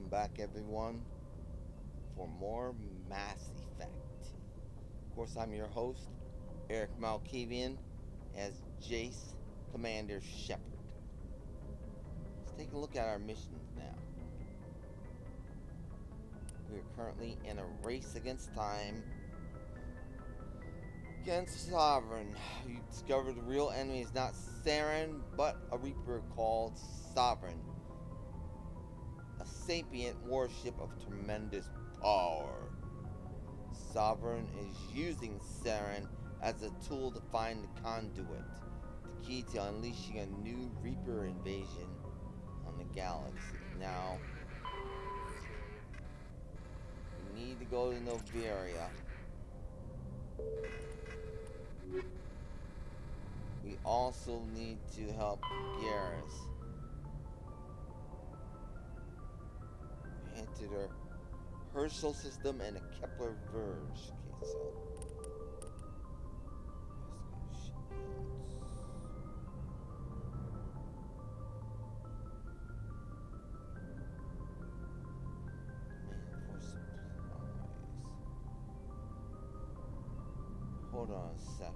welcome back everyone for more Mass Effect. Of course, I'm your host, Erik Malkavian, as Jace Commander Shepard. Let's take a look at our missions now. We are currently in a race against time against Sovereign. You discover the real enemy is not Saren, but a Reaper called Sovereign, a sapient warship of tremendous power. Sovereign is using Saren as a tool to find the conduit, the key to unleashing a new Reaper invasion on the galaxy. Now, we need to go to Noveria. We also need to help Garrus. Enter the Herschel system and a Kepler Verge. Okay, so hold on a second.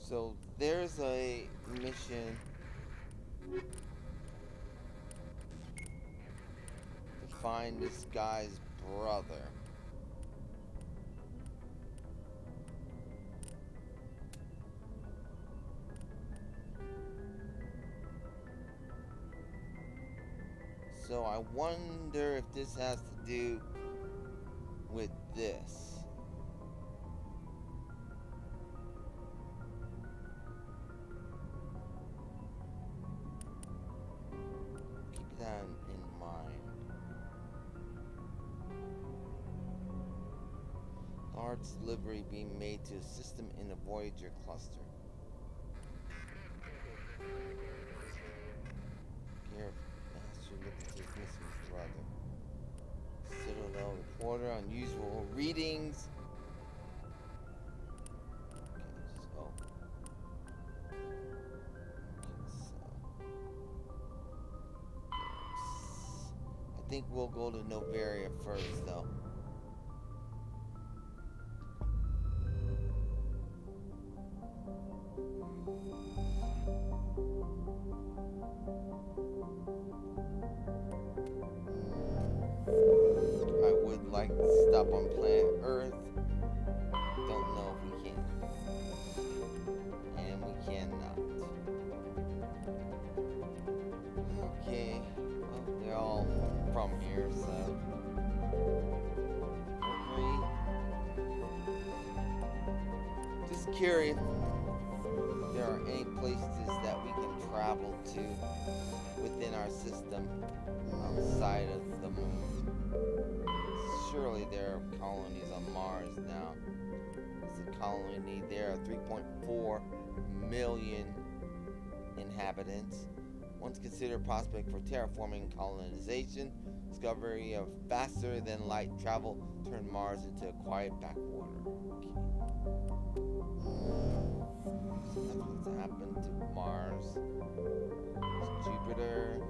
So there's a mission to find this guy's brother. So I wonder if this has to do with this. Keep that in mind. Large delivery being made to a system in the Voyager cluster. Here, Master Liberty's missing his brother. Citadel reporter, unusual readings. I think we'll go to Noveria first, though. I would like to stop on planet Earth. Don't know if we can. And we cannot. Okay. Well, they're all from here, so. Just curious if there are any places that we can travel to within our system outside of the moon. Surely there are colonies on Mars now. There's a colony there of 3.4 million inhabitants. Once considered prospect for terraforming colonization, discovery of faster than light travel turned Mars into a quiet backwater. Okay. So that's what's happened to Mars. It's Jupiter.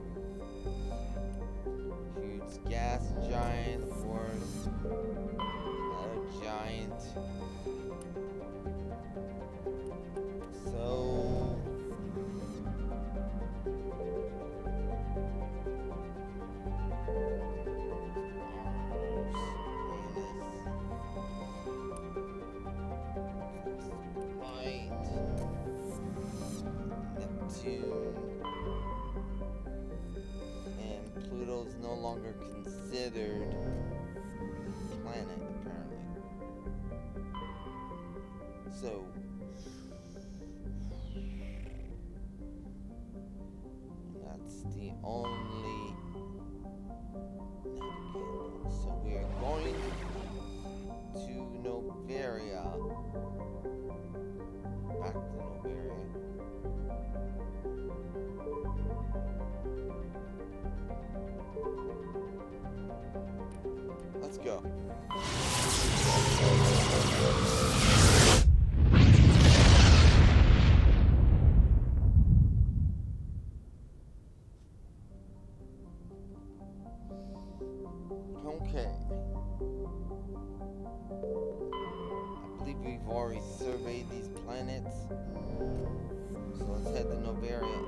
Huge gas giant, of course. Another giant. So and Pluto's no longer considered a planet, apparently. So that's the only navigator. So we are going to Noveria. Back to Noveria. Let's go. We've already surveyed these planets. So let's head to Noveria.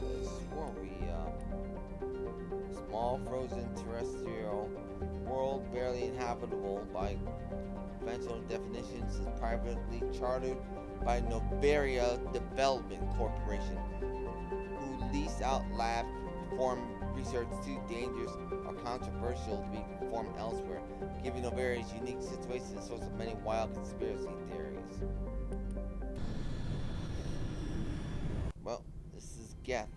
I swore small frozen terrestrial world barely inhabitable by conventional definitions is privately chartered by NOVERIA Development Corporation, who lease out labs to perform research too dangerous or controversial to be performed elsewhere, giving Noveria's unique situation the source of many wild conspiracy theories. Well, this is GETH.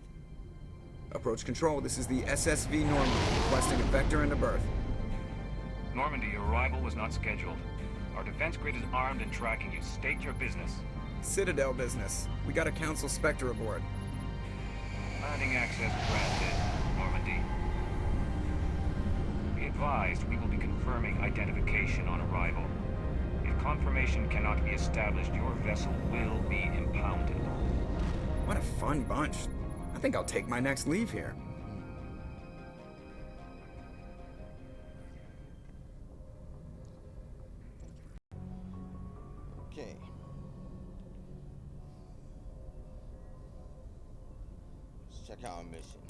Approach control, this is the SSV Normandy, requesting a vector into berth. Normandy, your arrival was not scheduled. Our defense grid is armed and tracking you. State your business. Citadel business. We got a Council Spectre aboard. Landing access granted, Normandy. Be advised, we will be confirming identification on arrival. If confirmation cannot be established, your vessel will be impounded. What a fun bunch. I think I'll take my next leave here. Okay. Let's check out our mission.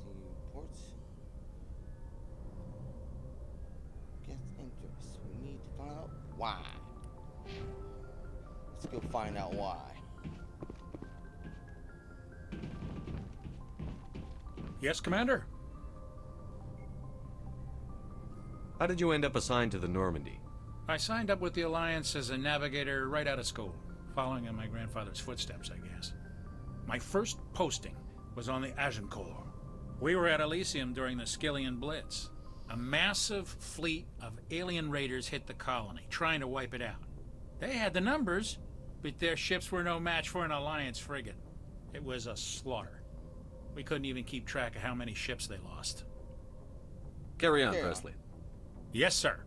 See reports. Gets interest. We need to find out why. Let's go find out why. Yes, Commander? How did you end up assigned to the Normandy? I signed up with the Alliance as a navigator right out of school, following in my grandfather's footsteps, I guess. My first posting was on the Agincourt. We were at Elysium during the Skillian Blitz. A massive fleet of alien raiders hit the colony, trying to wipe it out. They had the numbers, but their ships were no match for an Alliance frigate. It was a slaughter. We couldn't even keep track of how many ships they lost. Carry on, Presley. Yes, sir.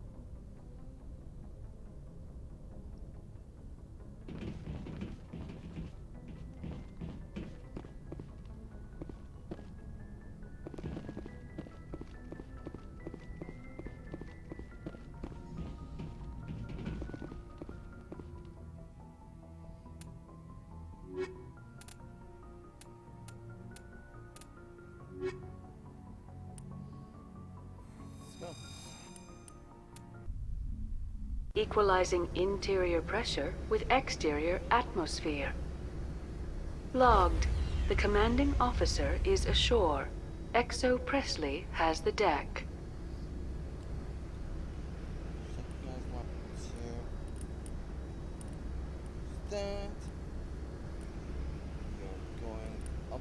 Equalizing interior pressure with exterior atmosphere. Logged. The commanding officer is ashore. Exo Presley has the deck. Stand. You're going up.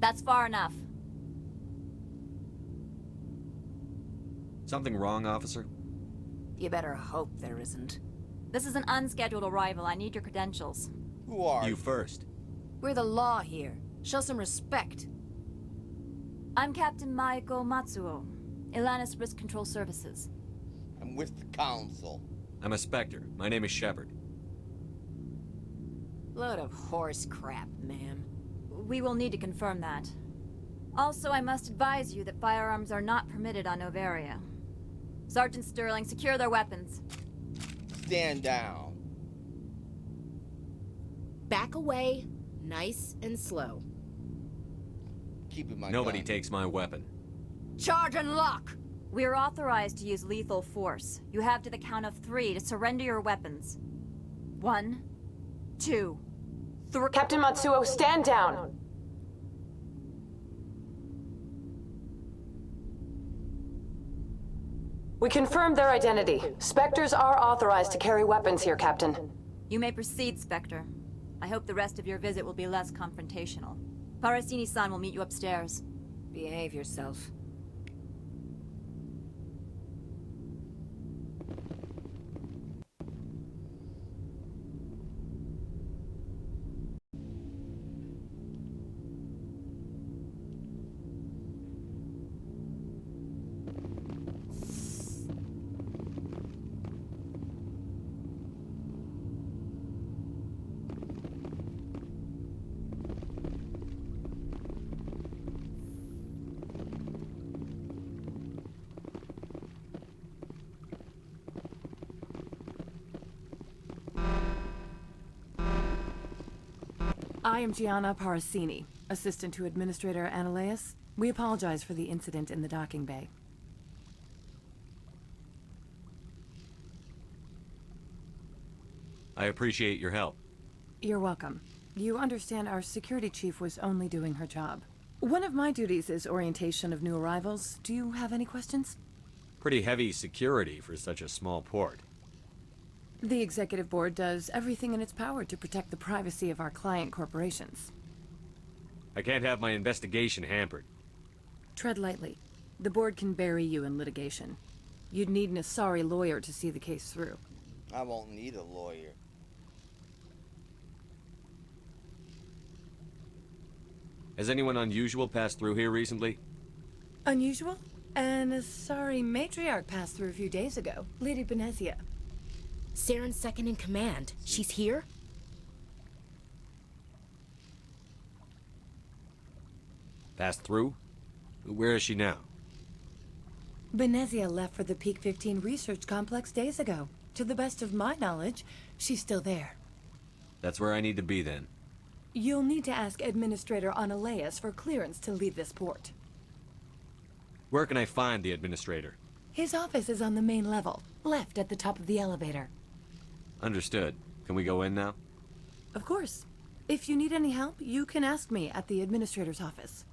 That's far enough. Something wrong, officer? You better hope there isn't. This is an unscheduled arrival. I need your credentials. Who are You first. We're the law here. Show some respect. I'm Captain Maiko Matsuo, Ilanis Risk Control Services. I'm with the council. I'm a Spectre. My name is Shepard. Load of horse crap, ma'am. We will need to confirm that. Also, I must advise you that firearms are not permitted on Noveria. Sergeant Sterling, secure their weapons. Stand down. Back away, nice and slow. Keeping my Nobody gun. takes my weapon. Charge and lock! We are authorized to use lethal force. You have to the count of 3 to surrender your weapons. 1, 2, 3. Captain Matsuo, stand down! We confirmed their identity. Spectres are authorized to carry weapons here, Captain. You may proceed, Spectre. I hope the rest of your visit will be less confrontational. Parasini-san will meet you upstairs. Behave yourself. I am Gianna Parasini, assistant to Administrator Ananias. We apologize for the incident in the docking bay. I appreciate your help. You're welcome. You understand our security chief was only doing her job. One of my duties is orientation of new arrivals. Do you have any questions? Pretty heavy security for such a small port. The executive board does everything in its power to protect the privacy of our client corporations. I can't have my investigation hampered. Tread lightly. The board can bury you in litigation. You'd need an Asari lawyer to see the case through. I won't need a lawyer. Has anyone unusual passed through here recently? Unusual? An Asari matriarch passed through a few days ago. Lady Benezia. Saren's second in command. She's here? Passed through? Where is she now? Benezia left for the Peak 15 research complex days ago. To the best of my knowledge, she's still there. That's where I need to be then. You'll need to ask Administrator Ananias for clearance to leave this port. Where can I find the administrator? His office is on the main level, left at the top of the elevator. Understood. Can we go in now? Of course. If you need any help, you can ask me at the Administrator's office.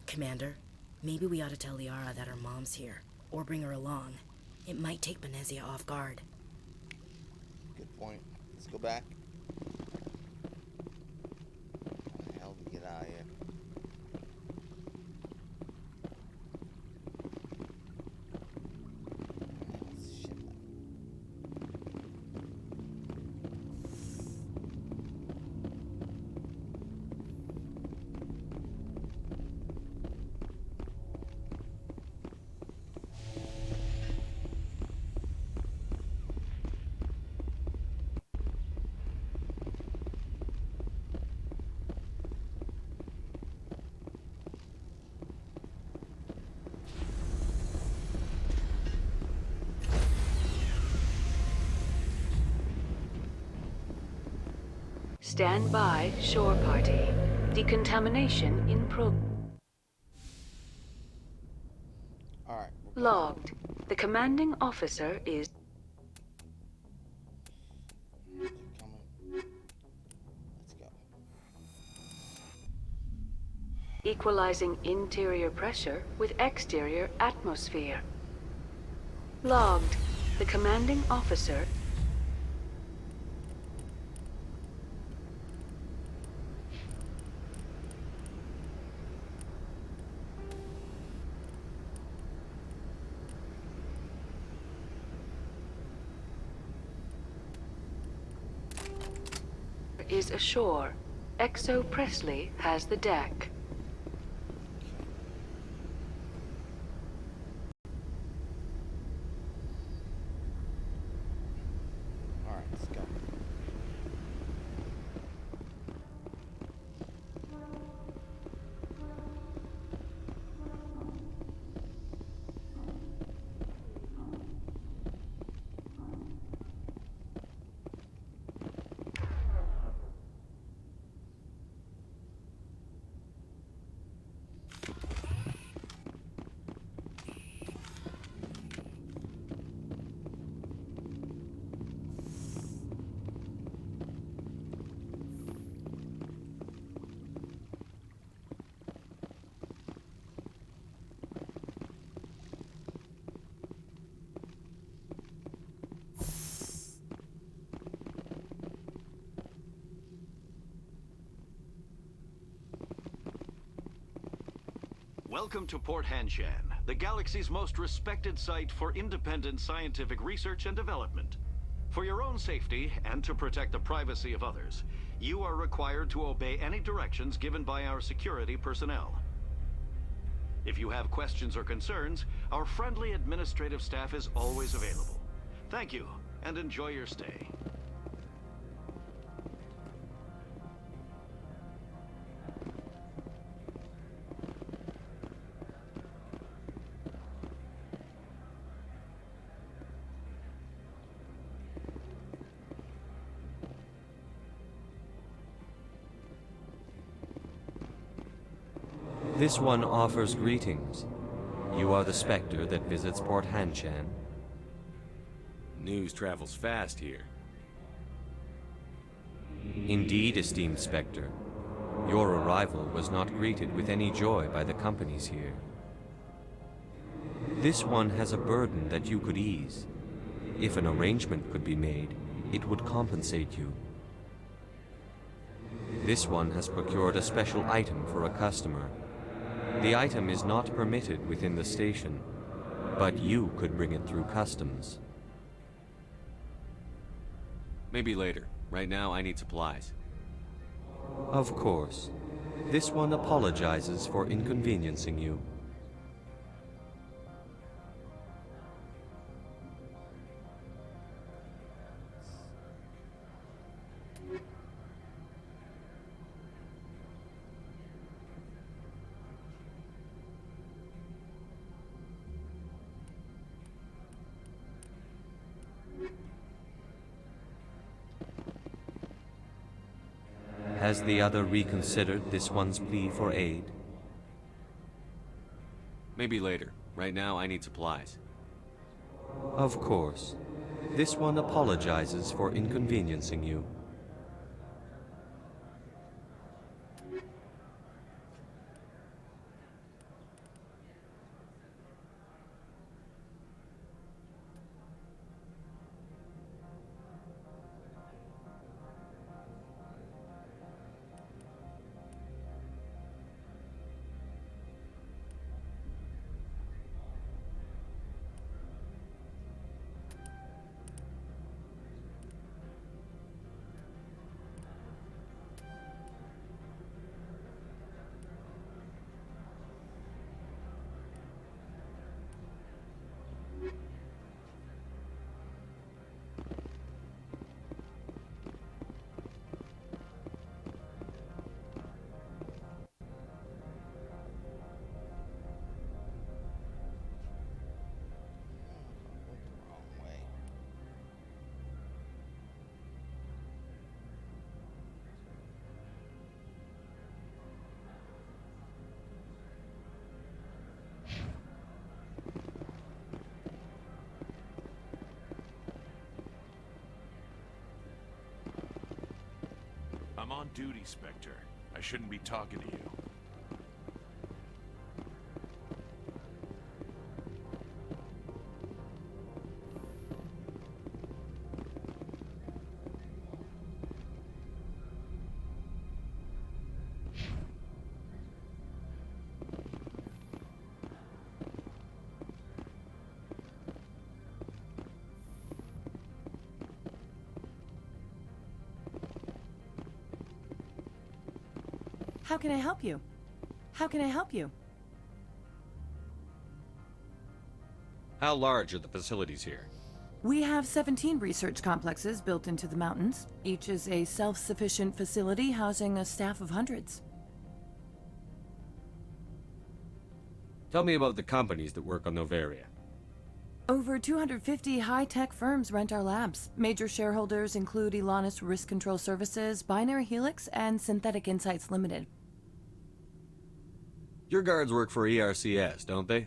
Commander, maybe we ought to tell Liara that her mom's here, or bring her along. It might take Benezia off guard. Good point. Let's go back. How the hell do we get out of here? Shit. Stand by, shore party. Decontamination in Alright. Logged. The commanding officer is Let's go. equalizing interior pressure with exterior atmosphere. Logged. The commanding officer is ashore. XO Presley has the deck. Alright, let's go. Welcome to Port Hanshan, the galaxy's most respected site for independent scientific research and development. For your own safety and to protect the privacy of others, you are required to obey any directions given by our security personnel. If you have questions or concerns, our friendly administrative staff is always available. Thank you, and enjoy your stay. This one offers greetings. You are the Spectre that visits Port Hanshan. News travels fast here. Indeed, esteemed Spectre. Your arrival was not greeted with any joy by the companies here. This one has a burden that you could ease. If an arrangement could be made, it would compensate you. This one has procured a special item for a customer. The item is not permitted within the station, but you could bring it through customs. Maybe later. Right now, I need supplies. Of course. This one apologizes for inconveniencing you. Has the other reconsidered this one's plea for aid? Maybe later. Right now, I need supplies. Of course. This one apologizes for inconveniencing you. I'm on duty, Spectre. I shouldn't be talking to you. How can I help you? How can I help you? How large are the facilities here? We have 17 research complexes built into the mountains. Each is a self-sufficient facility housing a staff of hundreds. Tell me about the companies that work on Noveria. Over 250 high-tech firms rent our labs. Major shareholders include Elanus Risk Control Services, Binary Helix, and Synthetic Insights Limited. Your guards work for ERCS, don't they?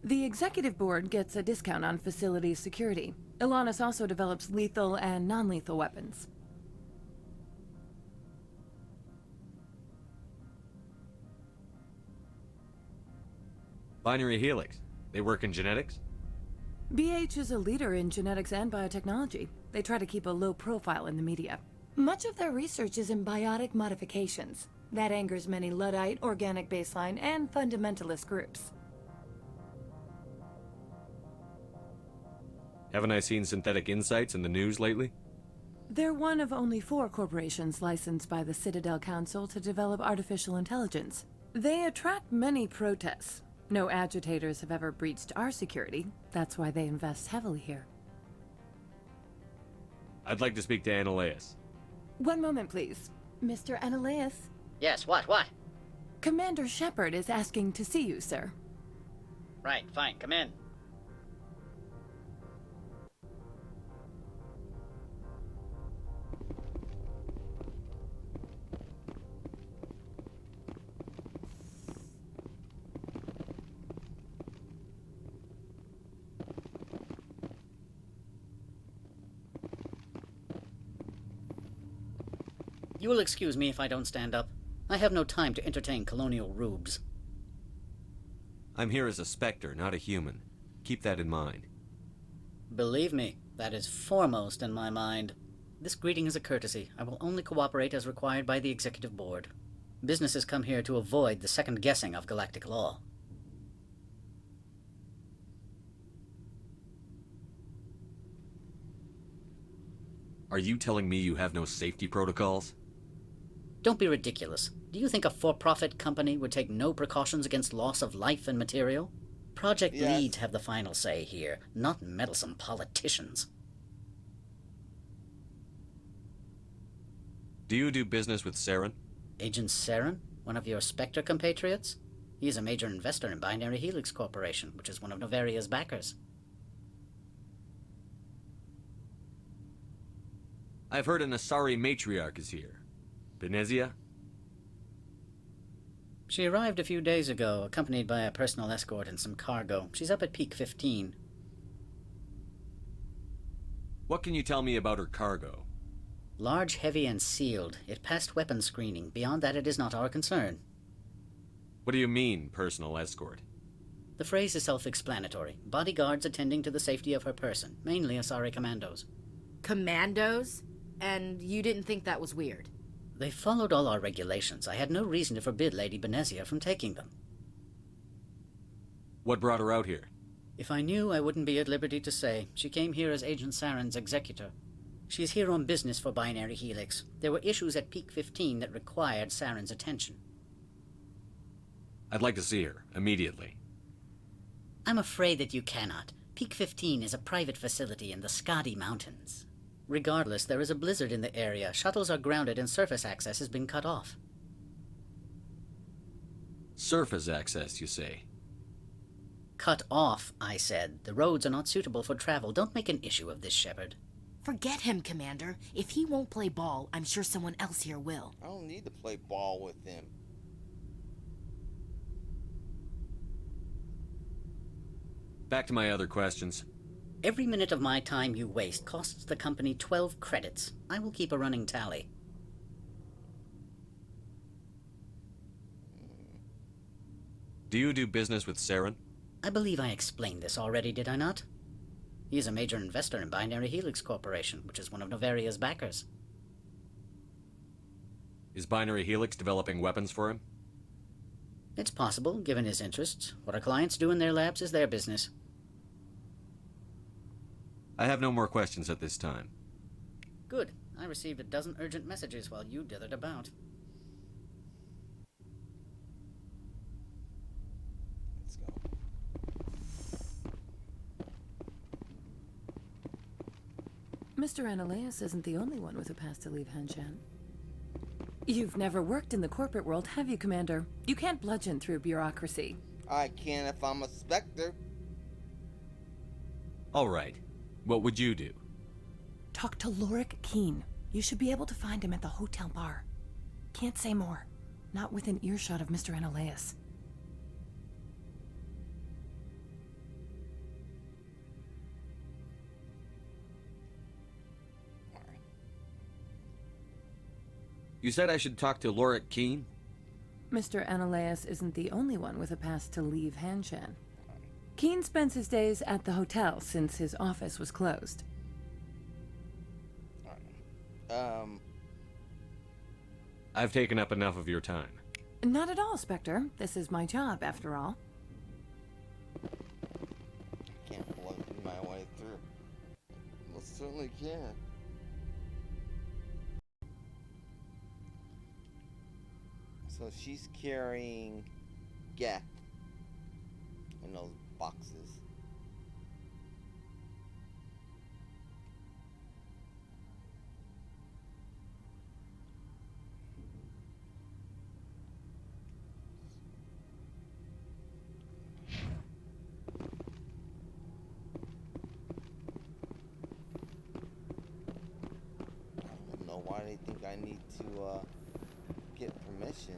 The executive board gets a discount on facility security. Elanus also develops lethal and non-lethal weapons. Binary Helix. They work in genetics? BH is a leader in genetics and biotechnology. They try to keep a low profile in the media. Much of their research is in biotic modifications. That angers many Luddite, organic baseline, and fundamentalist groups. Haven't I seen Synthetic Insights in the news lately? They're one of only 4 corporations licensed by the Citadel Council to develop artificial intelligence. They attract many protests. No agitators have ever breached our security. That's why they invest heavily here. I'd like to speak to Ananias. One moment, please. Mr. Ananias? Yes, what? Commander Shepard is asking to see you, sir. Right, fine, come in. You will excuse me if I don't stand up. I have no time to entertain colonial rubes. I'm here as a Spectre, not a human. Keep that in mind. Believe me, that is foremost in my mind. This greeting is a courtesy. I will only cooperate as required by the Executive Board. Businesses come here to avoid the second guessing of galactic law. Are you telling me you have no safety protocols? Don't be ridiculous. Do you think a for-profit company would take no precautions against loss of life and material? Project leads have the final say here, not meddlesome politicians. Do you do business with Saren? Agent Saren? One of your Spectre compatriots? He is a major investor in Binary Helix Corporation, which is one of Noveria's backers. I've heard an Asari matriarch is here. Benezia? She arrived a few days ago, accompanied by a personal escort and some cargo. She's up at Peak 15. What can you tell me about her cargo? Large, heavy, and sealed. It passed weapons screening. Beyond that, it is not our concern. What do you mean, personal escort? The phrase is self-explanatory. Bodyguards attending to the safety of her person, mainly Asari commandos. Commandos? And you didn't think that was weird? They followed all our regulations. I had no reason to forbid Lady Benezia from taking them. What brought her out here? If I knew, I wouldn't be at liberty to say. She came here as Agent Saren's executor. She's here on business for Binary Helix. There were issues at Peak 15 that required Saren's attention. I'd like to see her, immediately. I'm afraid that you cannot. Peak 15 is a private facility in the Skadi Mountains. Regardless, there is a blizzard in the area. Shuttles are grounded and surface access has been cut off. Surface access, you say? Cut off, I said. The roads are not suitable for travel. Don't make an issue of this, Shepard. Forget him, Commander. If he won't play ball, I'm sure someone else here will. I don't need to play ball with him. Back to my other questions. Every minute of my time you waste costs the company 12 credits. I will keep a running tally. Do you do business with Saren? I believe I explained this already, did I not? He is a major investor in Binary Helix Corporation, which is one of Noveria's backers. Is Binary Helix developing weapons for him? It's possible, given his interests. What our clients do in their labs is their business. I have no more questions at this time. Good. I received a dozen urgent messages while you dithered about. Mr. Ananias isn't the only one with a pass to leave Hanshan. You've never worked in the corporate world, have you, Commander? You can't bludgeon through bureaucracy. I can if I'm a Spectre. All right. What would you do? Talk to Lorik Keen. You should be able to find him at the hotel bar. Can't say more. Not within earshot of Mr. Ananias. You said I should talk to Lorik Keen? Mr. Ananias isn't the only one with a pass to leave Hanshan. Keen spends his days at the hotel since his office was closed. I've taken up enough of your time. Not at all, Spectre. This is my job, after all. I can't bludgeon my way through. Most certainly can. So she's carrying GETH in those boxes. I don't know why they think I need to get permission.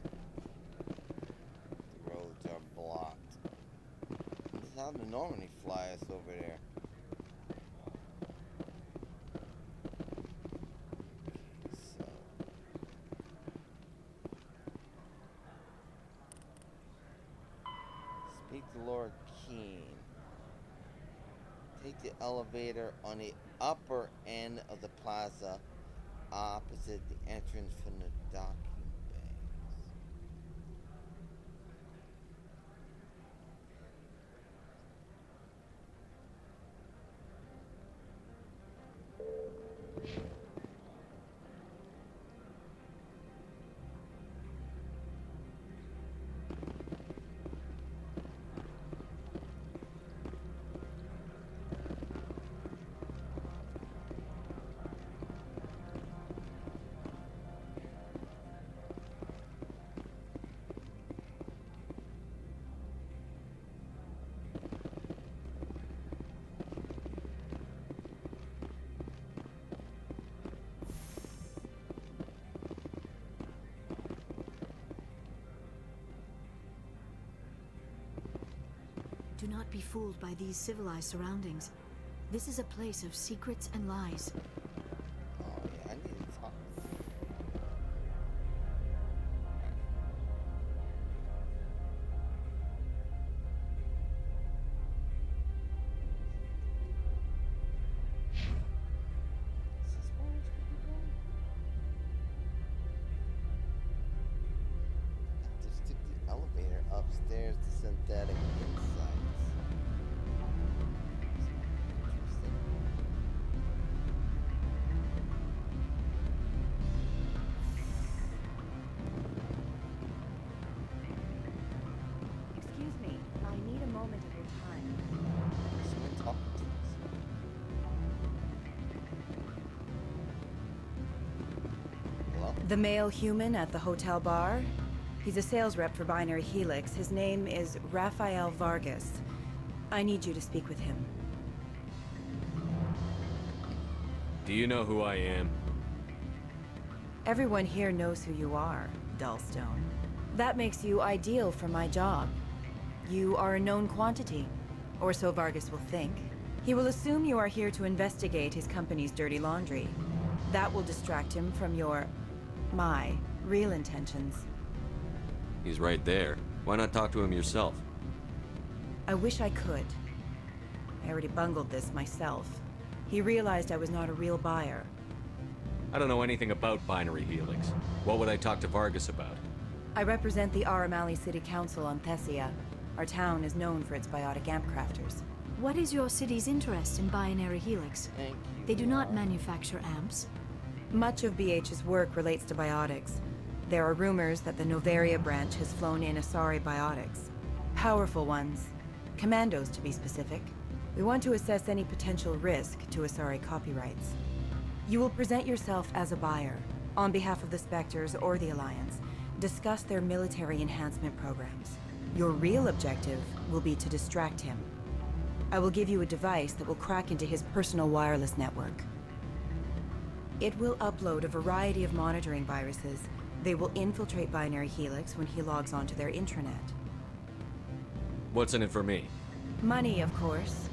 The roads are blocked. This is how they normally fly us over there. So. Speak to Laura Keene. Take the elevator on the upper end of the plaza, opposite the entrance from the docking bays. Do not be fooled by these civilized surroundings. This is a place of secrets and lies. Oh yeah, I need to talk. Is this where I should be going? I just took the elevator upstairs to synthetic insights. Excuse me, I need a moment of your time. Someone talking to us. Hello? The male human at the hotel bar? He's a sales rep for Binary Helix. His name is Rafael Vargas. I need you to speak with him. Do you know who I am? Everyone here knows who you are, Dullstone. That makes you ideal for my job. You are a known quantity, or so Vargas will think. He will assume you are here to investigate his company's dirty laundry. That will distract him from my real intentions. He's right there. Why not talk to him yourself? I wish I could. I already bungled this myself. He realized I was not a real buyer. I don't know anything about Binary Helix. What would I talk to Vargas about? I represent the Aramali City Council on Thessia. Our town is known for its biotic amp crafters. What is your city's interest in Binary Helix? Thank you. They do not manufacture amps. Much of BH's work relates to biotics. There are rumors that the Noveria branch has flown in Asari biotics. Powerful ones. Commandos, to be specific. We want to assess any potential risk to Asari copyrights. You will present yourself as a buyer, on behalf of the Spectres or the Alliance, discuss their military enhancement programs. Your real objective will be to distract him. I will give you a device that will crack into his personal wireless network. It will upload a variety of monitoring viruses. They will infiltrate Binary Helix when he logs onto their intranet. What's in it for me? Money, of course.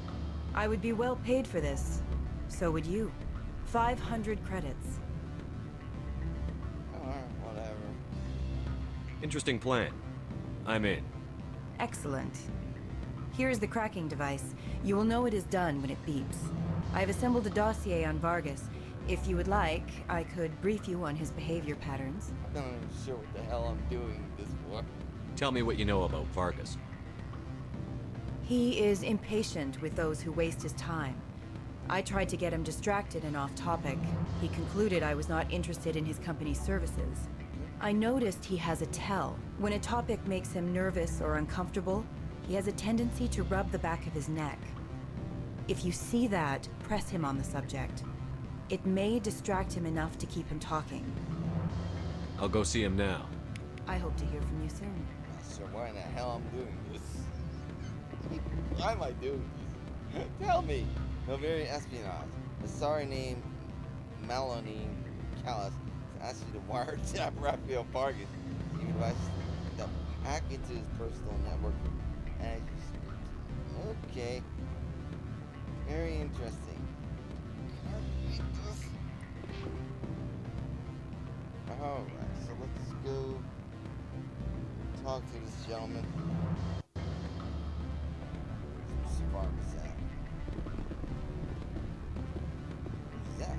I would be well paid for this. So would you. 500 credits. Alright, whatever. Interesting plan. I'm in. Excellent. Here's the cracking device. You will know it is done when it beeps. I've assembled a dossier on Vargas. If you would like, I could brief you on his behavior patterns. I'm not even sure what the hell I'm doing this for. Tell me what you know about Vargas. He is impatient with those who waste his time. I tried to get him distracted and off topic. He concluded I was not interested in his company's services. I noticed he has a tell. When a topic makes him nervous or uncomfortable, he has a tendency to rub the back of his neck. If you see that, press him on the subject. It may distract him enough to keep him talking. I'll go see him now. I hope to hear from you soon. Not sure why in the hell I'm doing this. Why am I doing this? Tell me! Noveria espionage. The sorry name Malkavian Callus asked you to wiretap Raphael Vargas. You advise that hack into his personal network as you speak. Okay. Very interesting. Alright, so let's go talk to this gentleman. Where's Mr. Vargas at? Who's that?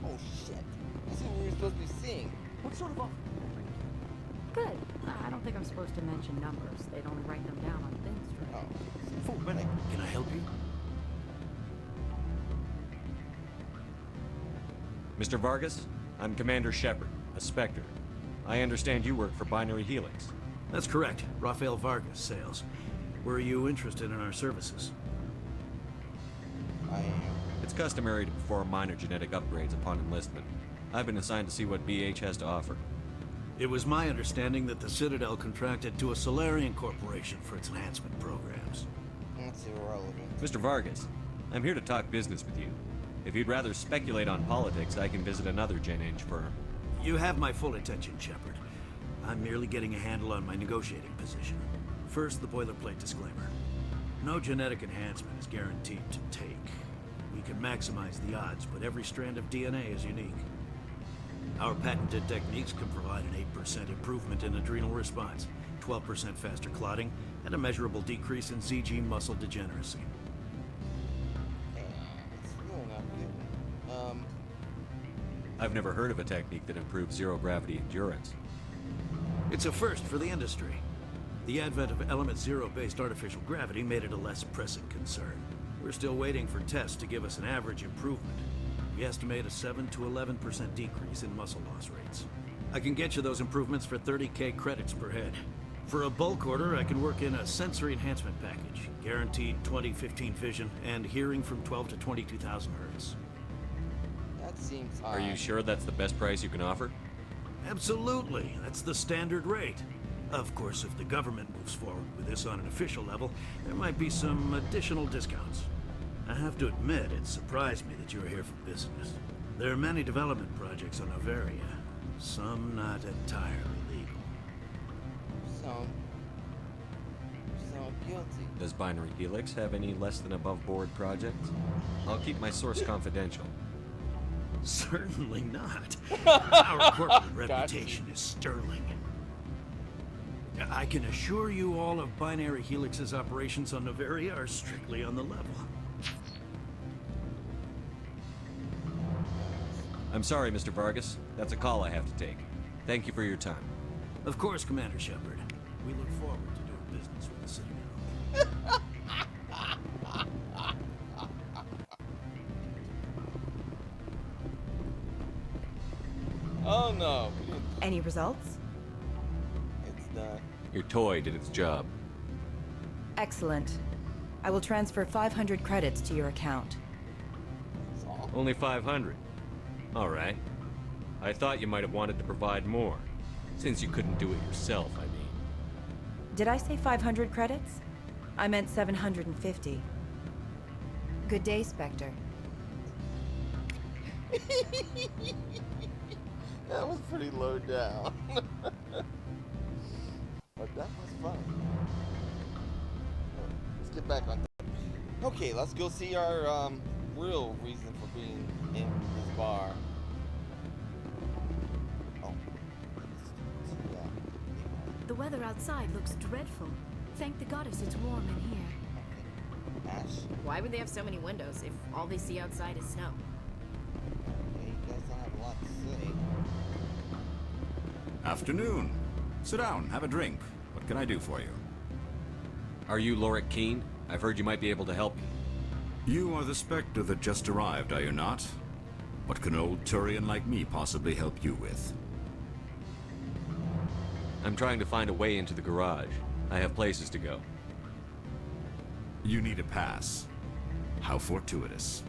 Oh shit. This is what we were supposed to be seeing. What sort of offer? Good. I don't think I'm supposed to mention numbers. They'd only write them down on thin string. Oh. Full minute. Can I help you? Mr. Vargas, I'm Commander Shepard, a Spectre. I understand you work for Binary Helix. That's correct. Raphael Vargas, sales. Were you interested in our services? I am. It's customary to perform minor genetic upgrades upon enlistment. I've been assigned to see what BH has to offer. It was my understanding that the Citadel contracted to a Solarian corporation for its enhancement programs. That's irrelevant. Mr. Vargas, I'm here to talk business with you. If you'd rather speculate on politics, I can visit another Gen Eng firm. You have my full attention, Shepard. I'm merely getting a handle on my negotiating position. First, the boilerplate disclaimer. No genetic enhancement is guaranteed to take. We can maximize the odds, but every strand of DNA is unique. Our patented techniques can provide an 8% improvement in adrenal response, 12% faster clotting, and a measurable decrease in ZG muscle degeneracy. It's really not good. I've never heard of a technique that improves zero-gravity endurance. It's a first for the industry. The advent of element zero-based artificial gravity made it a less pressing concern. We're still waiting for tests to give us an average improvement. We estimate a 7 to 11% decrease in muscle loss rates. I can get you those improvements for 30K credits per head. For a bulk order, I can work in a sensory enhancement package, guaranteed 20/15 vision, and hearing from 12 to 22,000 hertz. That seems high. Are you sure that's the best price you can offer? Absolutely. That's the standard rate. Of course, if the government moves forward with this on an official level, there might be some additional discounts. I have to admit, it surprised me that you're here for business. There are many development projects on NOVERIA, some not entirely legal. Sound guilty. Does Binary Helix have any less than above-board projects? I'll keep my source confidential. Certainly not. Our corporate reputation is sterling. I can assure you all of Binary Helix's operations on NOVERIA are strictly on the level. I'm sorry, Mr. Vargas. That's a call I have to take. Thank you for your time. Of course, Commander Shepard. We look forward to doing business with the Citadel. Oh no. Any results? It's done. Your toy did its job. Excellent. I will transfer 500 credits to your account. Only 500. Alright. I thought you might have wanted to provide more. Since you couldn't do it yourself, I mean. Did I say 500 credits? I meant 750. Good day, Spectre. That was pretty low down. But that was fun. Let's get back on top. Okay, let's go see our real reason for being in this bar. Oh. The weather outside looks dreadful. Thank the goddess it's warm in here. Ash? Why would they have so many windows if all they see outside is snow? Okay, you guys don't have a lot to say. Afternoon. Sit down, have a drink. What can I do for you? Are you Lorik Keen? I've heard you might be able to help me. You are the Spectre that just arrived, are you not? What can an old Turian like me possibly help you with? I'm trying to find a way into the garage. I have places to go. You need a pass. How fortuitous.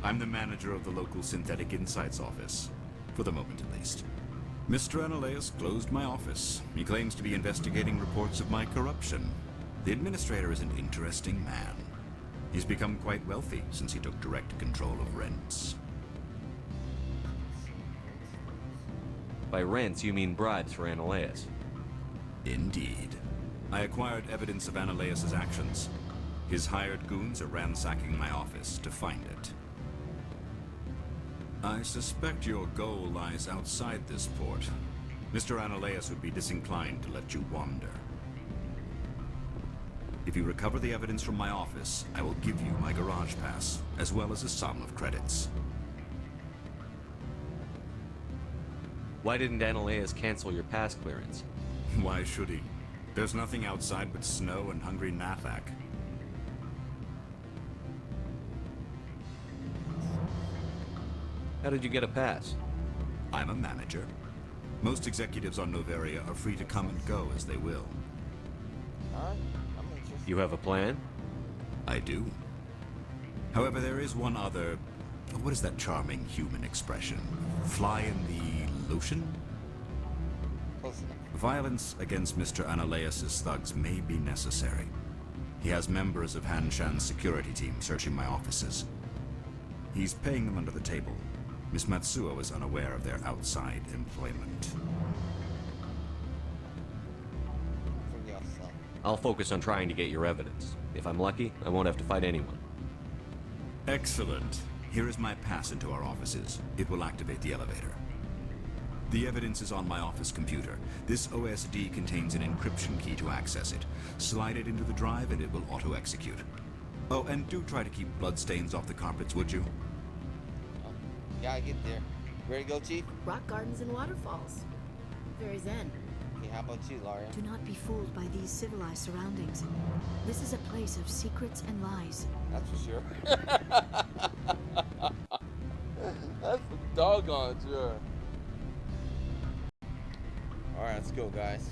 I'm the manager of the local Synthetic Insights office. For the moment, at least. Mr. Analaeus closed my office. He claims to be investigating reports of my corruption. The administrator is an interesting man. He's become quite wealthy since he took direct control of rents. By rents, you mean bribes for Analaeus? Indeed. I acquired evidence of Analaeus' actions. His hired goons are ransacking my office to find it. I suspect your goal lies outside this port. Mr. Analaeus would be disinclined to let you wander. If you recover the evidence from my office, I will give you my garage pass, as well as a sum of credits. Why didn't Analaeus cancel your pass clearance? Why should he? There's nothing outside but snow and hungry Nathak. How did you get a pass? I'm a manager. Most executives on Noveria are free to come and go as they will. Alright, I'm interested. You have a plan? I do. However, there is one other... What is that charming human expression? Fly in the lotion? Close enough. Violence against Mr. Analaeus' thugs may be necessary. He has members of Han Shan's security team searching my offices. He's paying them under the table. Miss Matsuo is unaware of their outside employment. I'll focus on trying to get your evidence. If I'm lucky, I won't have to fight anyone. Excellent. Here is my pass into our offices. It will activate the elevator. The evidence is on my office computer. This OSD contains an encryption key to access it. Slide it into the drive and it will auto-execute. Oh, and do try to keep bloodstains off the carpets, would you? Gotta get there. Ready to go, Chief? Rock gardens and waterfalls. Very zen. Okay, how about you, Laria? Do not be fooled by these civilized surroundings. This is a place of secrets and lies. That's for sure. That's for doggone sure. Alright, let's go, guys.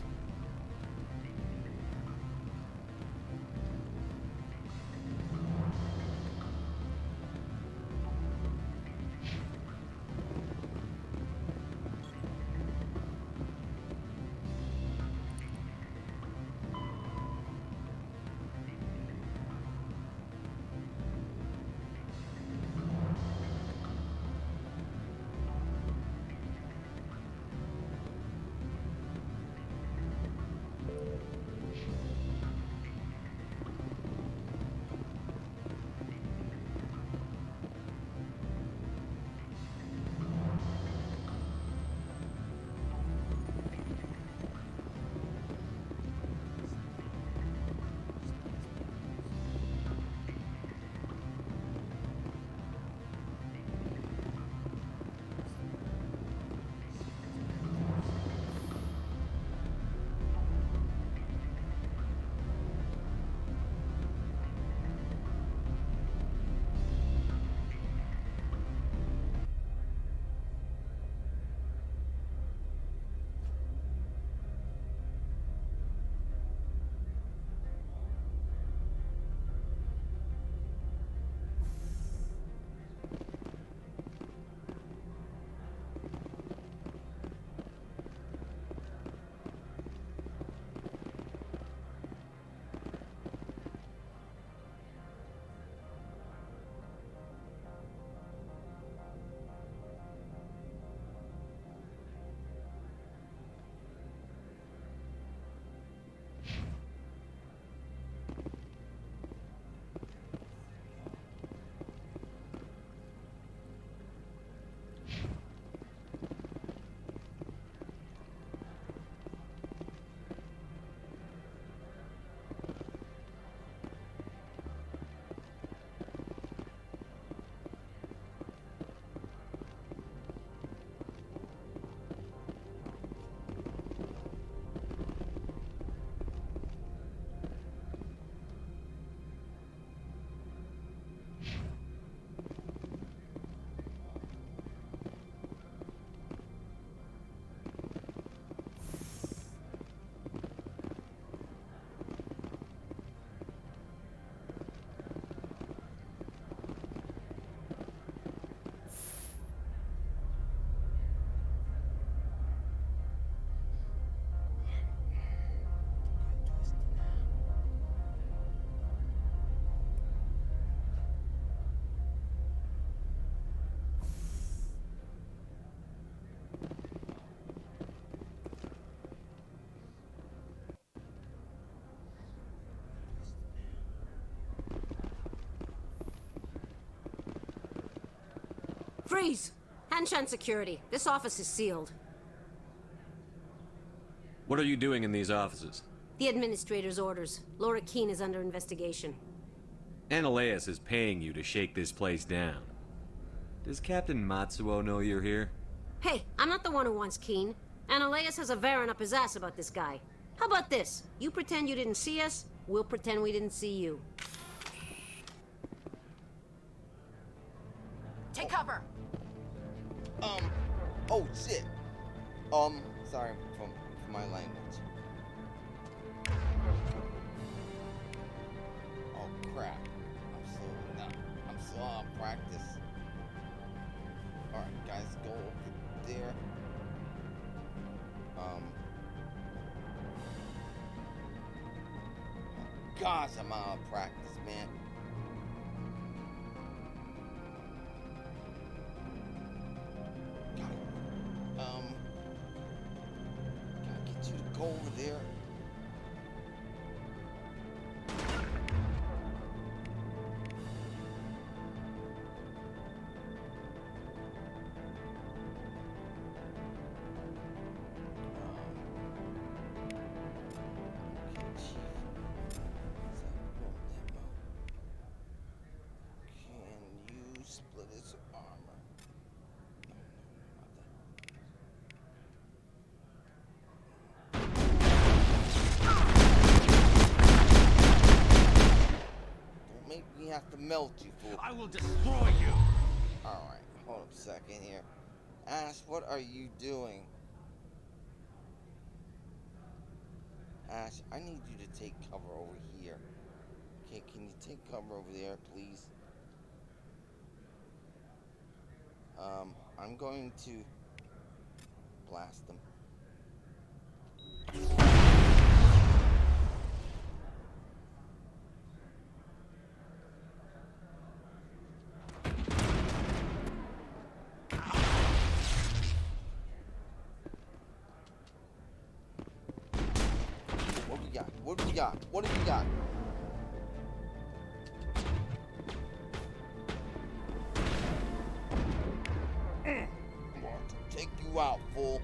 Freeze! Hanshan security. This office is sealed. What are you doing in these offices? The administrator's orders. Laura Keene is under investigation. Analeus is paying you to shake this place down. Does Captain Matsuo know you're here? Hey, I'm not the one who wants Keene. Analeus has a Varen up his ass about this guy. How about this? You pretend you didn't see us, we'll pretend we didn't see you. Take cover! Oh shit! Sorry for my language. Oh crap. I'm so out of practice. Alright guys, go over there. Gosh, I'm out of practice, man. Gotta get you to go over there. Have to melt you, fool. I will destroy you. Alright, hold up a second here. Ash, what are you doing? Ash, I need you to take cover over here. Okay, can you take cover over there, please? I'm going to blast them. What do we got? What do we got? Take you out, fool.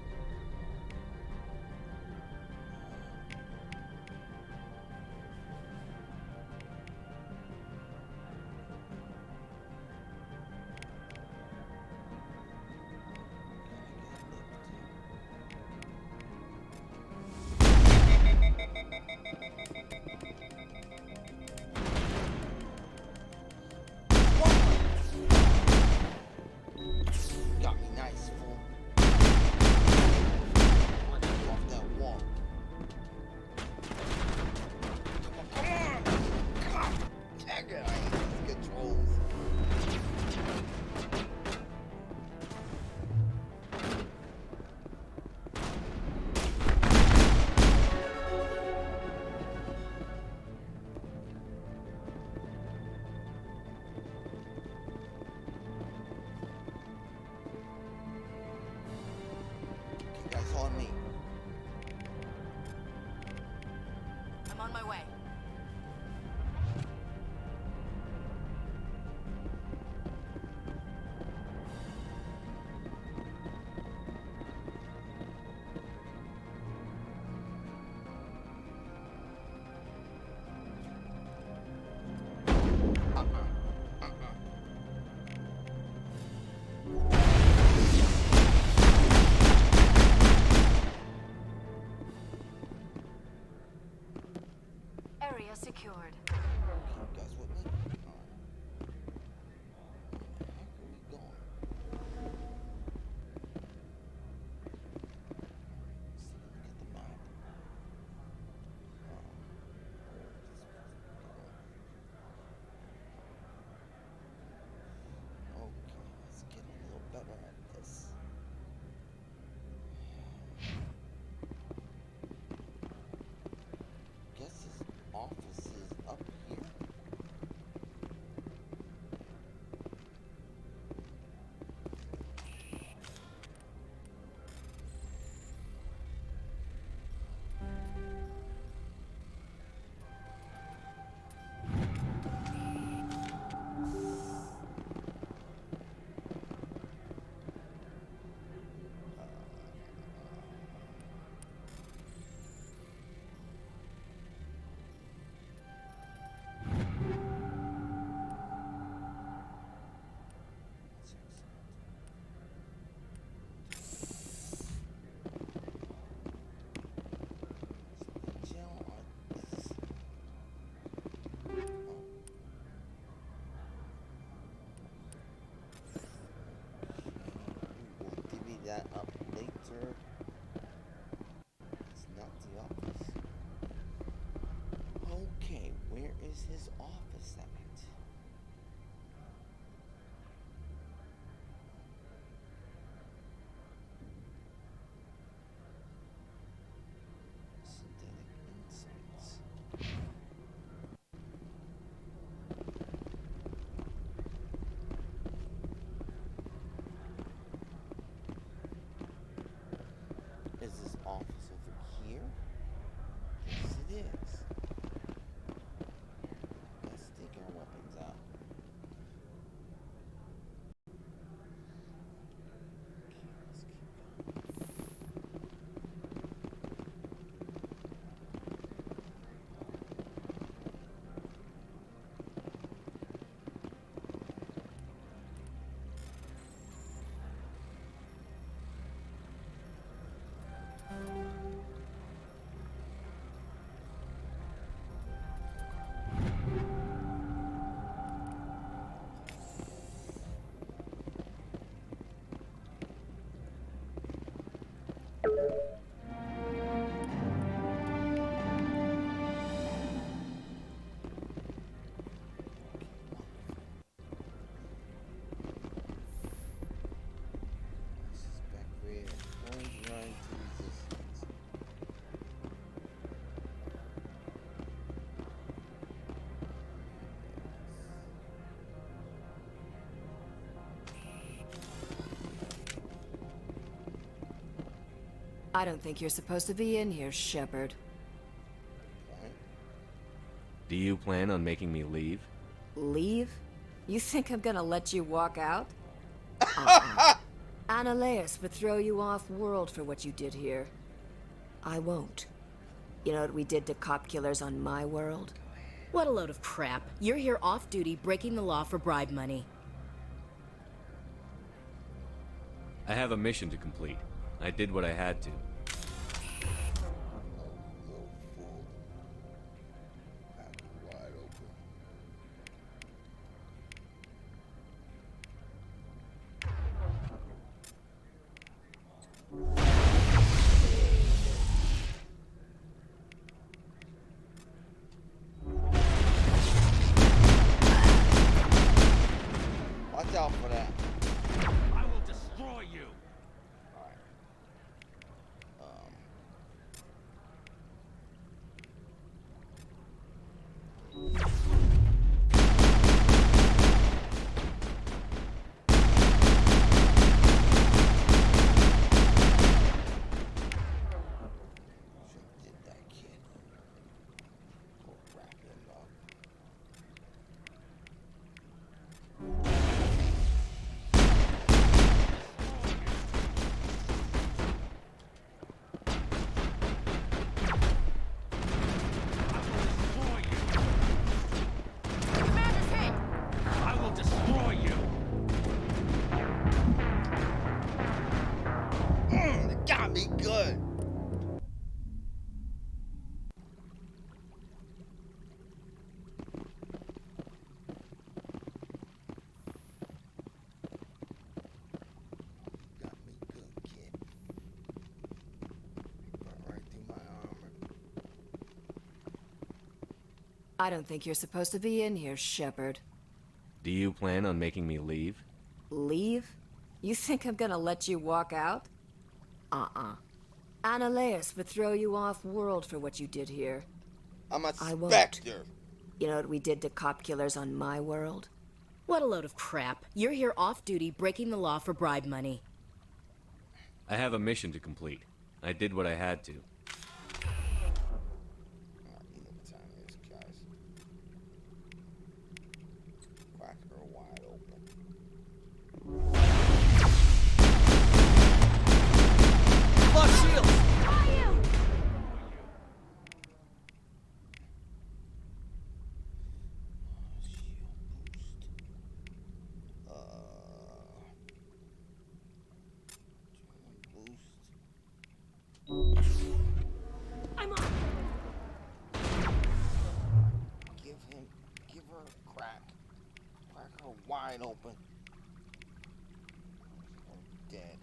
That's on me. I'm on my way. sir. It's not the office. Okay, where is his office at? Synthetic Insights. Is this office over here? Yes, it is. Let's take our weapons out. I don't think you're supposed to be in here, Shepard. Do you plan on making me leave? Leave? You think I'm gonna let you walk out? Annaleus would throw you off-world for what you did here. I won't. You know what we did to cop killers on my world? What a load of crap. You're here off-duty, breaking the law for bribe money. I have a mission to complete. I did what I had to. Watch out for that. I will destroy you. It got me good. Got me good, kid. Right through my armor. I don't think you're supposed to be in here, Shepard. Do you plan on making me leave? Leave? You think I'm gonna let you walk out? Annaleus would throw you off-world for what you did here. I'm a I won't. specter. You know what we did to cop killers on my world? What a load of crap. You're here off-duty, breaking the law for bribe money. I have a mission to complete. I did what I had to. You know what time it is, guys. Crack her wide open. Lock shields! I'm on. Give her a crack. Crack her wide open. I'm dead.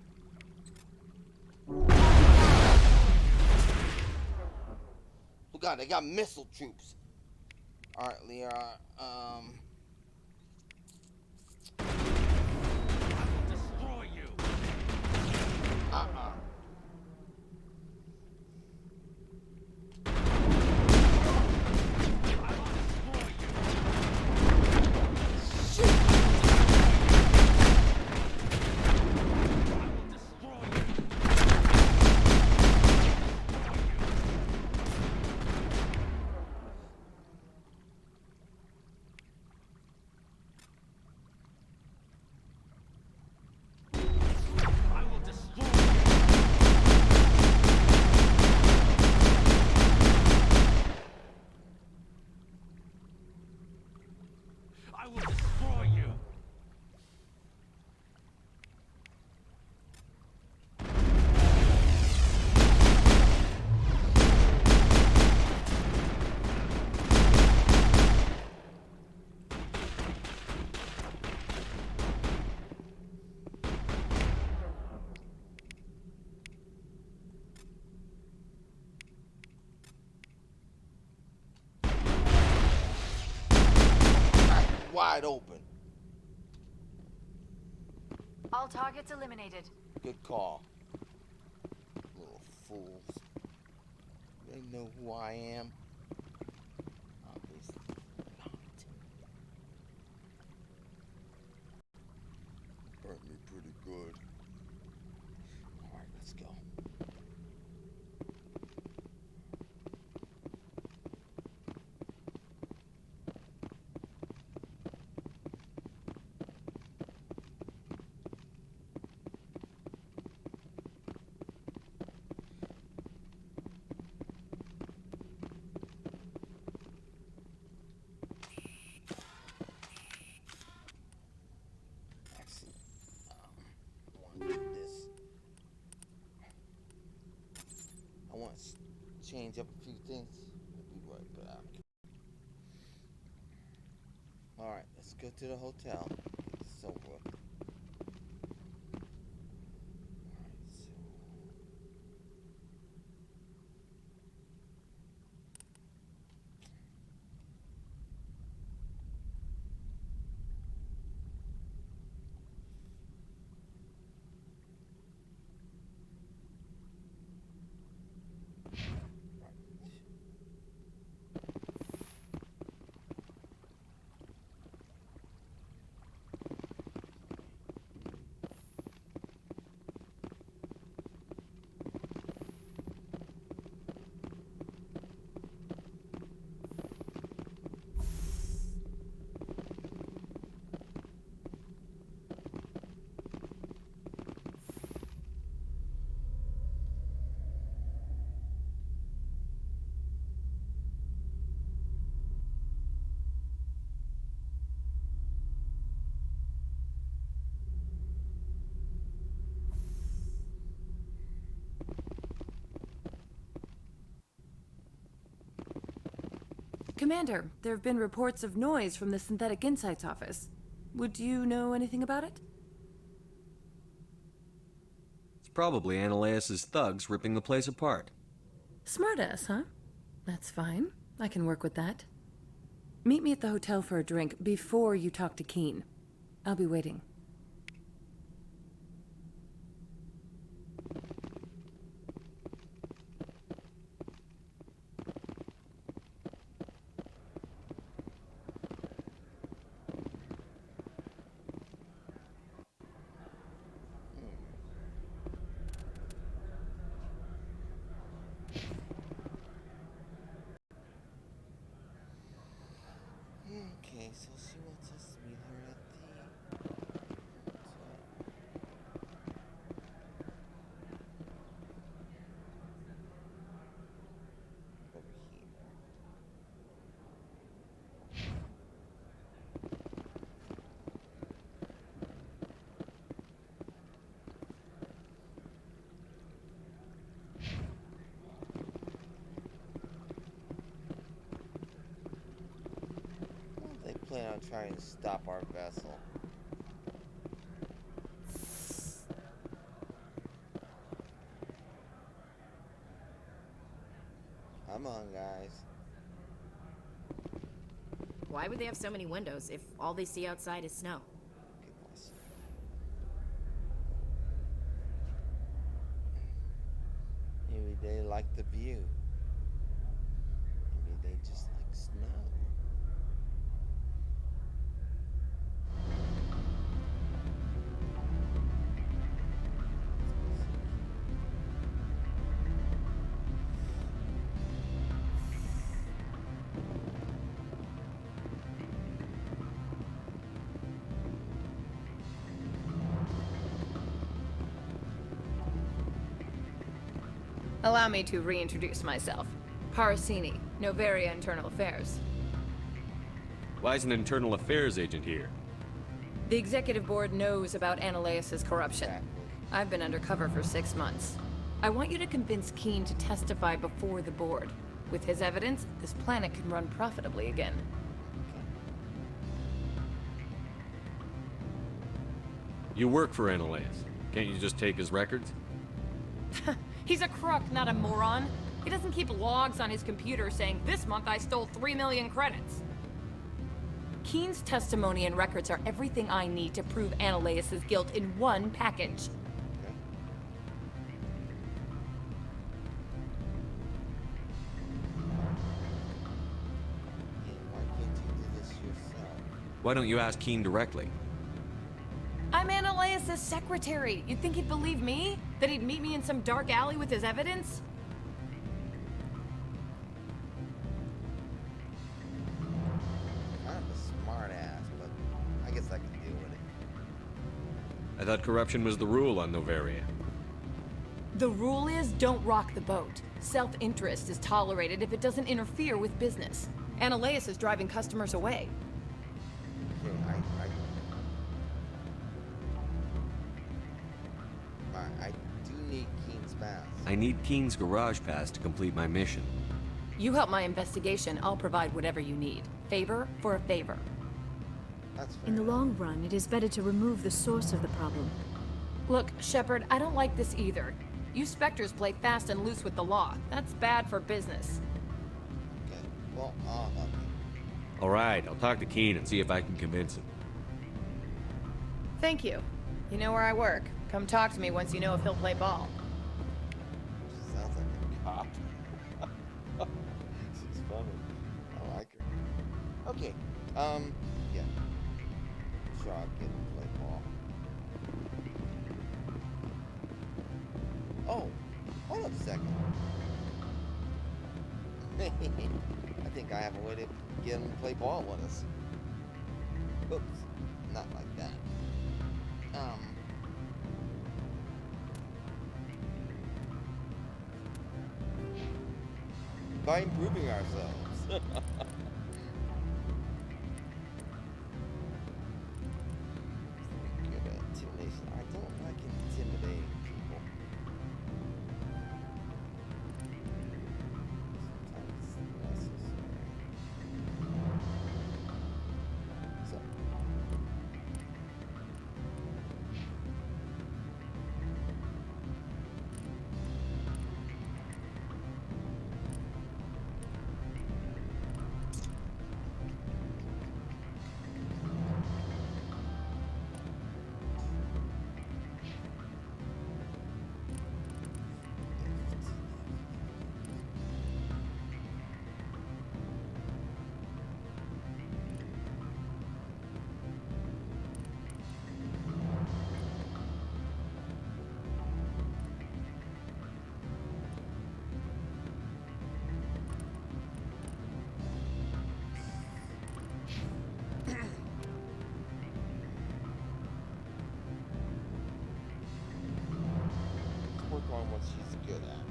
god, they got missile troops. Alright, Lear, Destroy you. I will destroy you. Wide open. All targets eliminated. Good call. Little fools. They know who I am. Obviously not. Burnt me pretty good. Alright, let's go. Change up a few things. We'll be right back. Alright, let's go to the hotel. It's over with. Commander, there have been reports of noise from the Synthetic Insights office. Would you know anything about it? It's probably Ananias's thugs ripping the place apart. Smartass, huh? That's fine. I can work with that. Meet me at the hotel for a drink before you talk to Keen. I'll be waiting. Okay, so she wants us to meet her at the over here. They plan on trying to stop our vessel. Come on, guys. Why would they have so many windows if all they see outside is snow? Goodness. Maybe they like the view. Maybe they just like snow. Allow me to reintroduce myself. Parasini, Noveria Internal Affairs. Why is an internal affairs agent here? The executive board knows about Ananias' corruption. I've been undercover for 6 months. I want you to convince Keene to testify before the board. With his evidence, this planet can run profitably again. You work for Ananias. Can't you just take his records? He's a crook, not a moron. He doesn't keep logs on his computer saying, this month I stole 3 million credits. Keene's testimony and records are everything I need to prove Ananias' guilt in one package. Why don't you ask Keene directly? I'm Ananias' secretary. You'd think he'd believe me? That he'd meet me in some dark alley with his evidence? Kind of a smart ass, but I guess I can deal with it. I thought corruption was the rule on Noveria. The rule is don't rock the boat. Self-interest is tolerated if it doesn't interfere with business. Ananias is driving customers away. Okay, I do need Keene's pass. I need Keene's garage pass to complete my mission. You help my investigation, I'll provide whatever you need. Favor for a favor. That's fair. In the long run, it is better to remove the source of the problem. Look, Shepard, I don't like this either. You Spectres play fast and loose with the law. That's bad for business. Okay, well, I'll help you. All right, I'll talk to Keene and see if I can convince him. Thank you. You know where I work. Come talk to me once you know if he'll play ball. She sounds like a cop. She's funny. I like her. Okay, yeah. Sure, I'll get him to play ball. Oh, hold up a second. I think I have a way to get him to play ball with us. Oops, not like that. By improving ourselves. Good intimidation. I don't like intimidating people. Sometimes it's necessary. So. Work on what she's good at.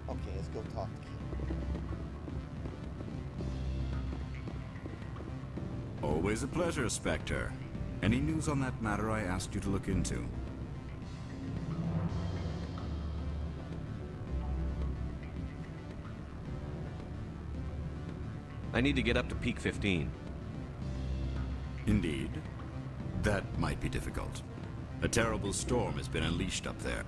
Okay, let's go talk to Keene. Always a pleasure, Spectre. Any news on that matter I asked you to look into? I need to get up to peak 15. Indeed. That might be difficult. A terrible storm has been unleashed up there.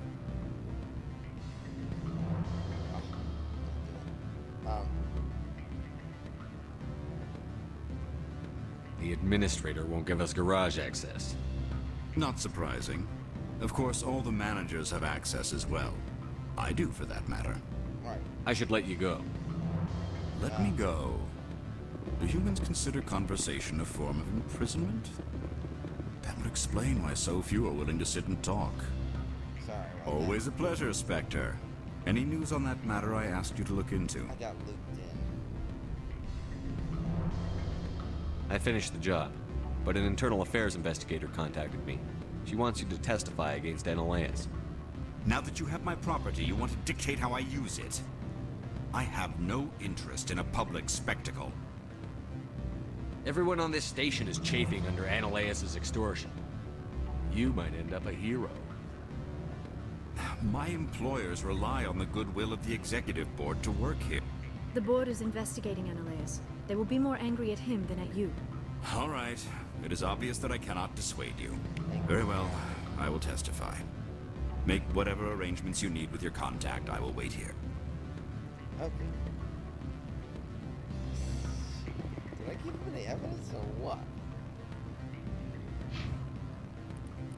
The administrator won't give us garage access. Not surprising. Of course, all the managers have access as well. I do, for that matter. I should let you go. Let me go. Do humans consider conversation a form of imprisonment? That would explain why so few are willing to sit and talk. Sorry. Always a pleasure, Spectre. Any news on that matter I asked you to look into? I got looped in. I finished the job, but an internal affairs investigator contacted me. She wants you to testify against Analaeus. Now that you have my property, you want to dictate how I use it? I have no interest in a public spectacle. Everyone on this station is chafing under Analaeus' extortion. You might end up a hero. My employers rely on the goodwill of the executive board to work here. The board is investigating Analaeus. They will be more angry at him than at you. All right. It is obvious that I cannot dissuade you. Very well. I will testify. Make whatever arrangements you need with your contact. I will wait here. Okay. Did I give him any evidence or what?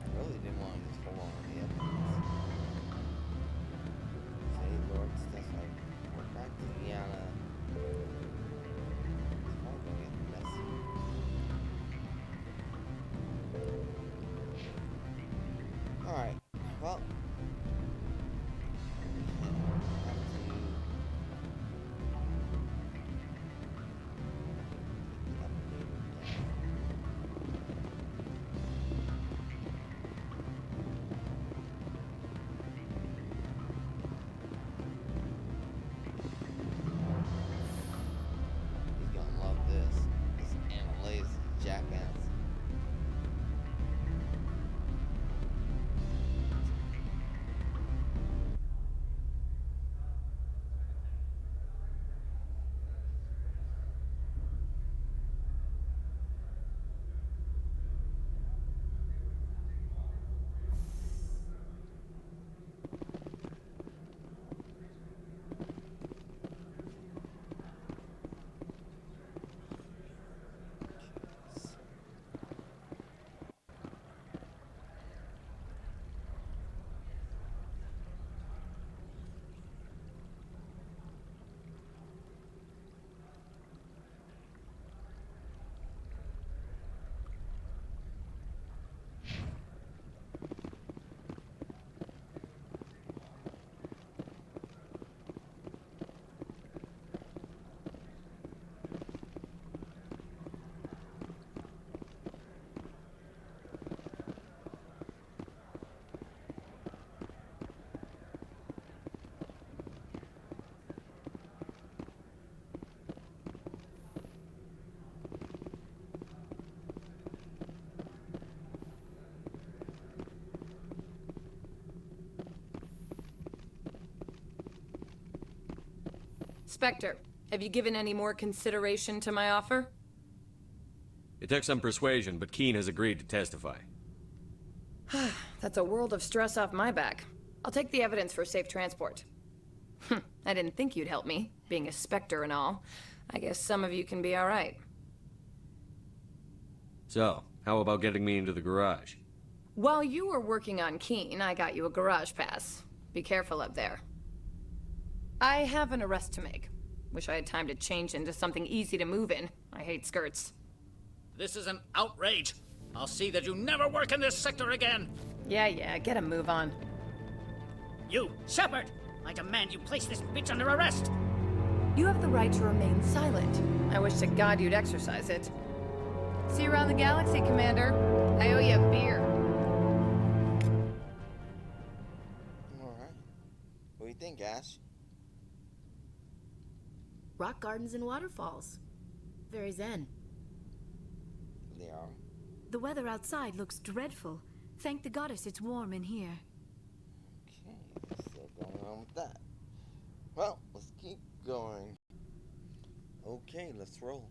I really didn't want to just hold on to the evidence. Say Lord stuff like we're back to Guyana. It's probably gonna get messy. Alright, well. He's gonna love this. This Analaeus jackass. Spectre, have you given any more consideration to my offer? It took some persuasion, but Keen has agreed to testify. That's a world of stress off my back. I'll take the evidence for safe transport. I didn't think you'd help me, being a Spectre and all. I guess some of you can be alright. So, how about getting me into the garage? While you were working on Keen, I got you a garage pass. Be careful up there. I have an arrest to make. Wish I had time to change into something easy to move in. I hate skirts. This is an outrage. I'll see that you never work in this sector again. Yeah, get a move on. You, Shepard! I demand you place this bitch under arrest! You have the right to remain silent. I wish to God you'd exercise it. See you around the galaxy, Commander. I owe you a beer. Alright. What do you think, Ash? Rock gardens and waterfalls. Very zen. They are. The weather outside looks dreadful. Thank the goddess it's warm in here. Okay, still going on with that. Well, let's keep going. Okay, let's roll.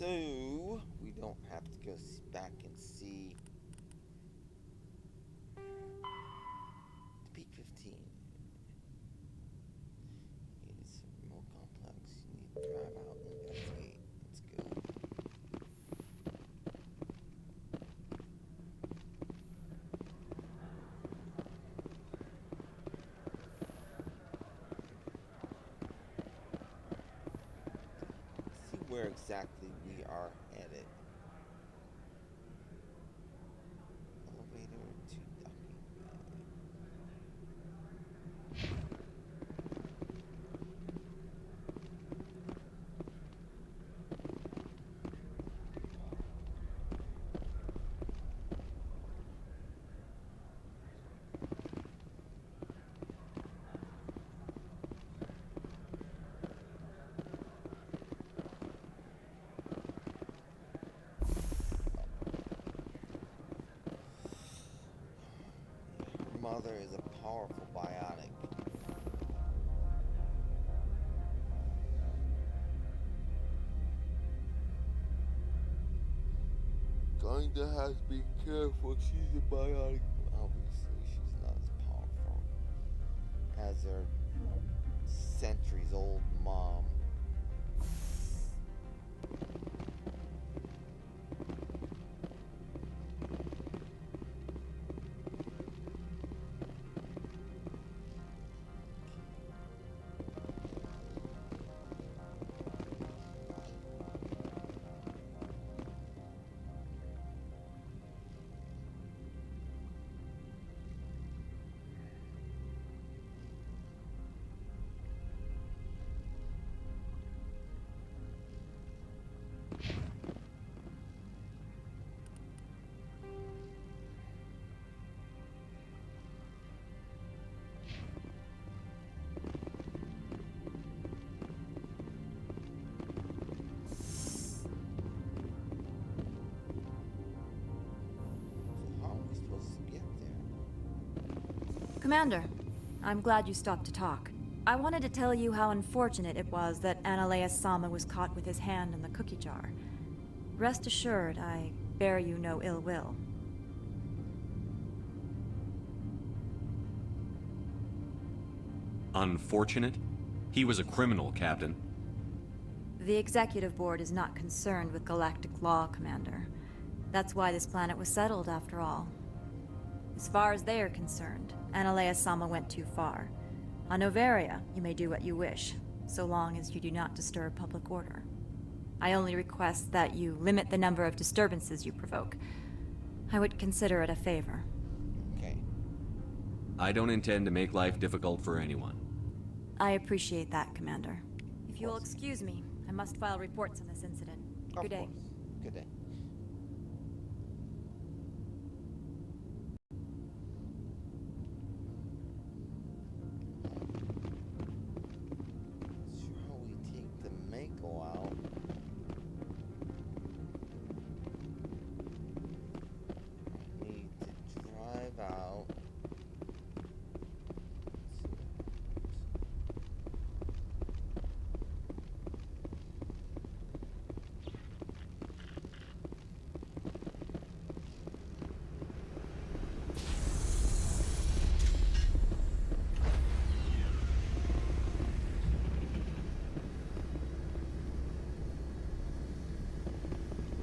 So we don't have to go back and see the Peak 15. It's remote complex. You need to drive out and investigate. Let's go. See where exactly we are headed. Elevator to docking bay. Her mother is a powerful biotic. Going to have to be careful. She's a biotic. Obviously, she's not as powerful as her centuries-old mom. Commander, I'm glad you stopped to talk. I wanted to tell you how unfortunate it was that Analeus Sama was caught with his hand in the cookie jar. Rest assured, I bear you no ill will. Unfortunate? He was a criminal, Captain. The Executive Board is not concerned with galactic law, Commander. That's why this planet was settled, after all. As far as they are concerned, Analeus Sama went too far. On Noveria, you may do what you wish, so long as you do not disturb public order. I only request that you limit the number of disturbances you provoke. I would consider it a favor. Okay. I don't intend to make life difficult for anyone. I appreciate that, Commander. If you will excuse me, I must file reports on this incident. Good day. Good day. Sure, we take the Mako out. I need to drive out.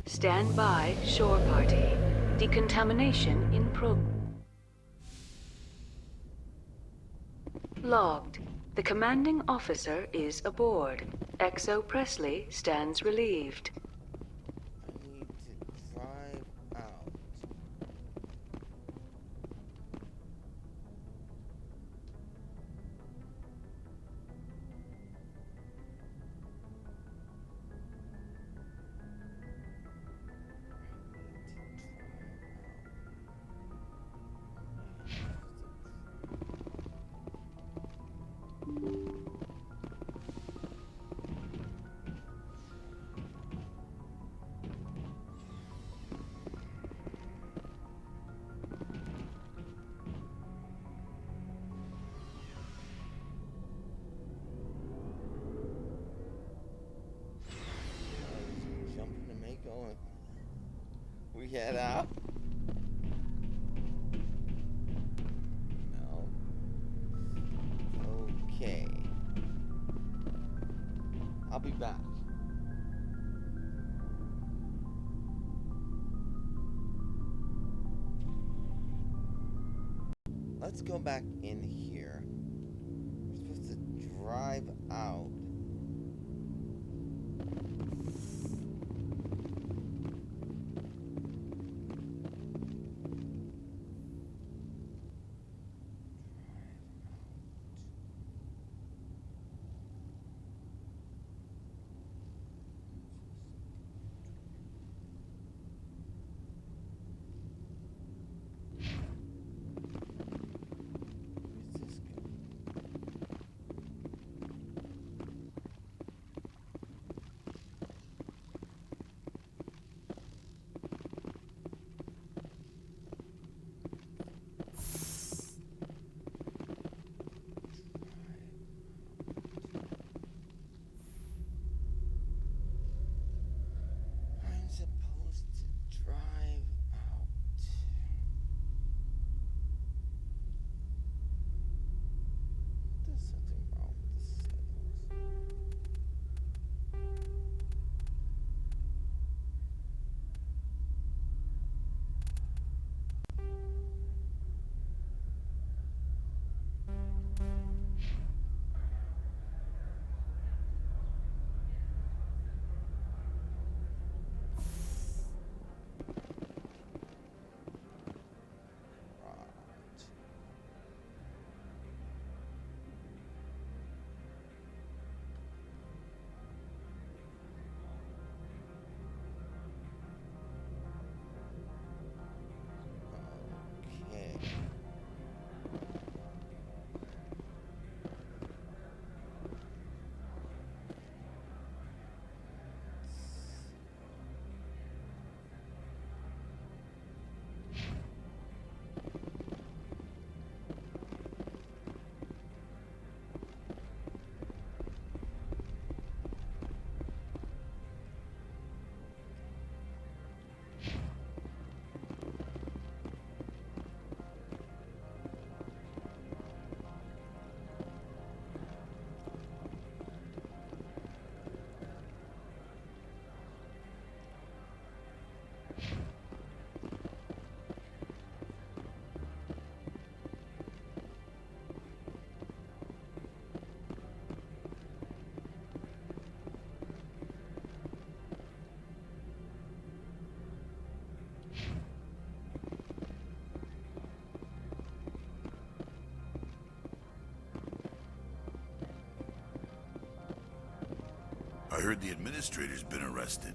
Stand by, shore party. Decontamination in Logged. The commanding officer is aboard. XO Presley stands relieved. I need to drive out. get out? No. Okay. I'll be back. Let's go back in here. We're supposed to drive out. Supposed to drive out. There's something wrong with the settings. Okay. I heard the administrator's been arrested.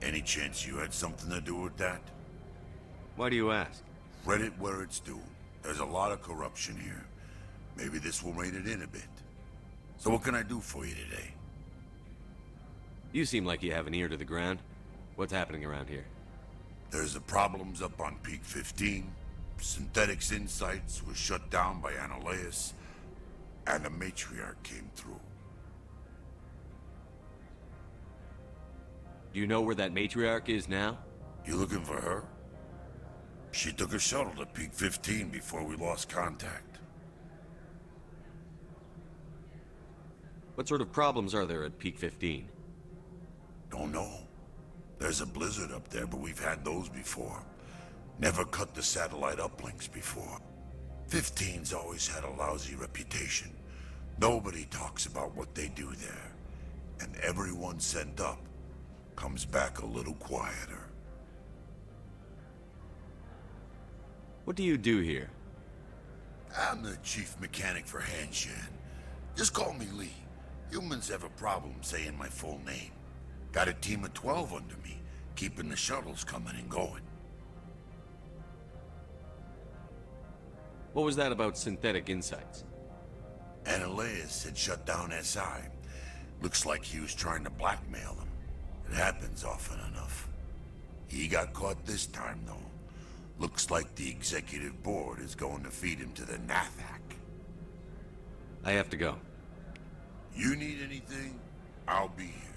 Any chance you had something to do with that? Why do you ask? Read it where it's due. There's a lot of corruption here. Maybe this will rein it in a bit. So what can I do for you today? You seem like you have an ear to the ground. What's happening around here? There's the problems up on Peak 15. Synthetics Insights was shut down by Analeus. And the matriarch came through. Do you know where that matriarch is now? You looking for her? She took a shuttle to Peak 15 before we lost contact. What sort of problems are there at Peak 15? Don't know. There's a blizzard up there, but we've had those before. Never cut the satellite uplinks before. 15's always had a lousy reputation. Nobody talks about what they do there. And everyone sent up comes back a little quieter. What do you do here? I'm the chief mechanic for Hanshan. Just call me Lee. Humans have a problem saying my full name. Got a team of 12 under me, keeping the shuttles coming and going. What was that about Synthetic Insights? Analeus had shut down SI. Looks like he was trying to blackmail them. It happens often enough. He got caught this time, though. Looks like the executive board is going to feed him to the Nathak. I have to go. You need anything? I'll be here.